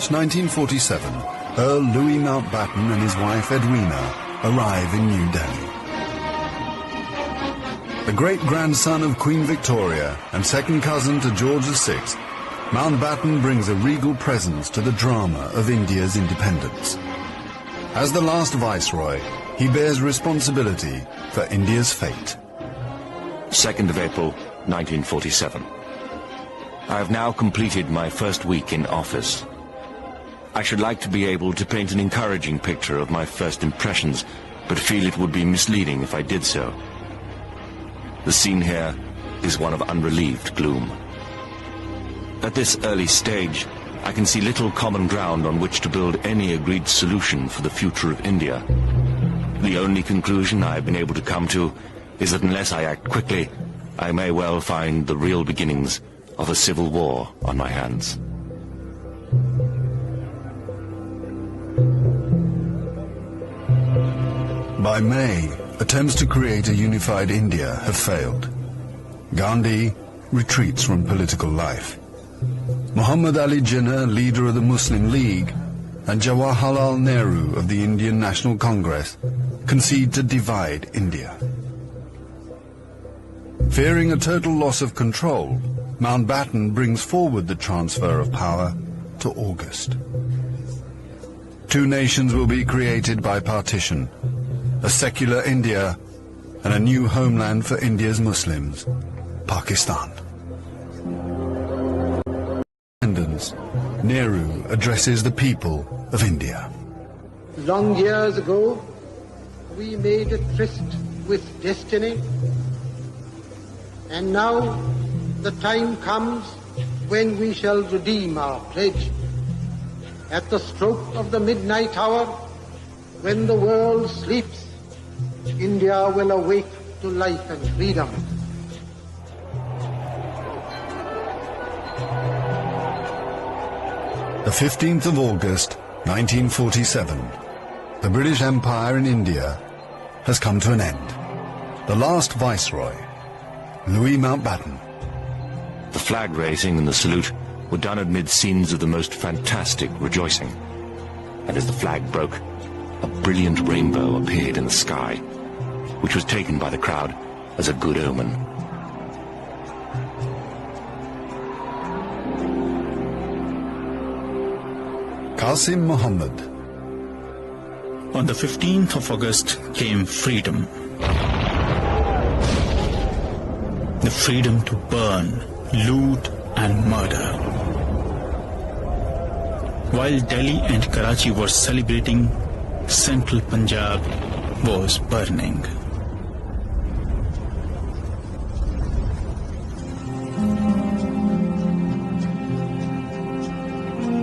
March 1947, Earl Louis Mountbatten and his wife Edwina arrive in New Delhi. The great-grandson of Queen Victoria and second cousin to George VI, Mountbatten brings a regal presence to the drama of India's independence. As the last viceroy, he bears responsibility for India's fate. 2nd of April, 1947. I have now completed my first week in office. I should like to be able to paint an encouraging picture of my first impressions, but feel it would be misleading if I did so. The scene here is one of unrelieved gloom. At this early stage, I can see little common ground on which to build any agreed solution for the future of India. The only conclusion I have been able to come to is that unless I act quickly, I may well find the real beginnings of a civil war on my hands. By May, attempts to create a unified India have failed. Gandhi retreats from political life. Muhammad Ali Jinnah, leader of the Muslim League, and Jawaharlal Nehru of the Indian National Congress concede to divide India. Fearing a total loss of control, Mountbatten brings forward the transfer of power to August. Two nations will be created by partition, a secular India and a new homeland for India's Muslims, Pakistan. Independence, Nehru addresses the people of India. Long years ago, we made a tryst with destiny, and now the time comes when we shall redeem our pledge. At the stroke of the midnight hour, when the world sleeps, India will awake to life and freedom. The 15th of August, 1947. The British Empire in India has come to an end. The last viceroy, Louis Mountbatten. The flag raising and the salute were done amid scenes of the most fantastic rejoicing. And as the flag broke, a brilliant rainbow appeared in the sky, which was taken by the crowd as a good omen. Qasim Muhammad. On the 15th of August came freedom. The freedom to burn, loot and murder. While Delhi and Karachi were celebrating, central Punjab was burning.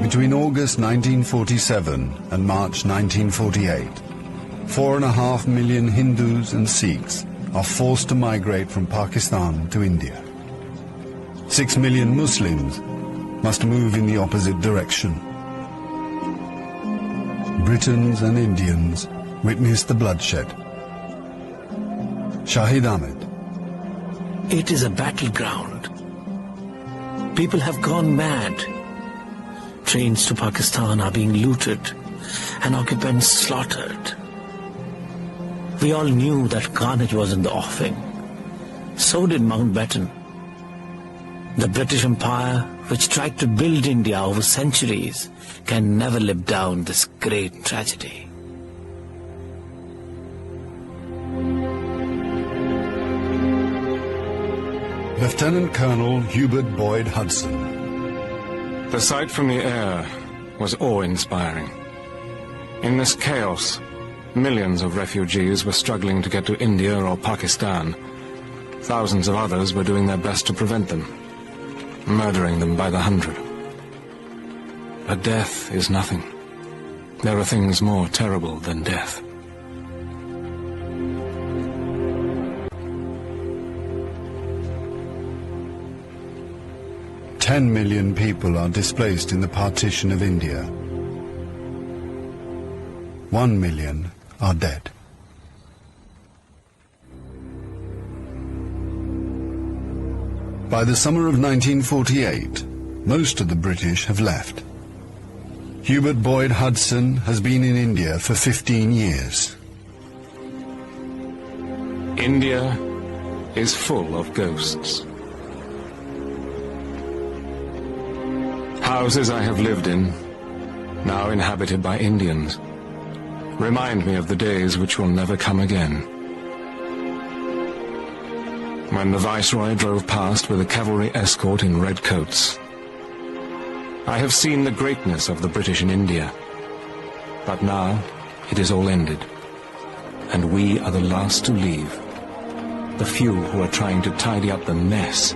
Between August 1947 and March 1948, 4.5 million Hindus and Sikhs are forced to migrate from Pakistan to India. 6 million Muslims must move in the opposite direction. Britons and Indians witness the bloodshed. Shahid Ahmed. It is a battleground. People have gone mad. Trains to Pakistan are being looted and occupants slaughtered. We all knew that carnage was in the offing. So did Mountbatten. The British Empire, which tried to build India over centuries, can never live down this great tragedy. Lieutenant Colonel Hubert Boyd Hudson. The sight from the air was awe-inspiring. In this chaos, millions of refugees were struggling to get to India or Pakistan. Thousands of others were doing their best to prevent them, murdering them by the hundred. But death is nothing. There are things more terrible than death. Ten million people are displaced in the partition of India. 1 million are dead. By the summer of 1948, most of the British have left. Hubert Boyd Hudson has been in India for 15 years. India is full of ghosts. Houses I have lived in, now inhabited by Indians, remind me of the days which will never come again. When the Viceroy drove past with a cavalry escort in red coats, I have seen the greatness of the British in India, but now it is all ended, and we are the last to leave, the few who are trying to tidy up the mess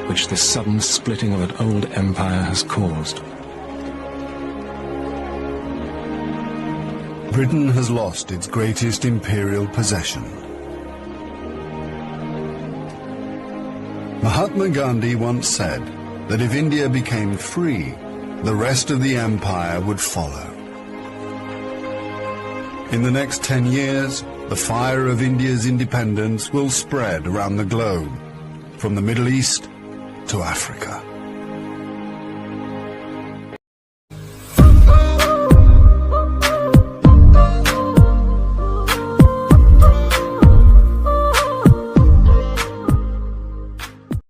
which the sudden splitting of an old empire has caused. Britain has lost its greatest imperial possession. Mahatma Gandhi once said that if India became free, the rest of the empire would follow. In the next 10 years, the fire of India's independence will spread around the globe, from the Middle East to Africa.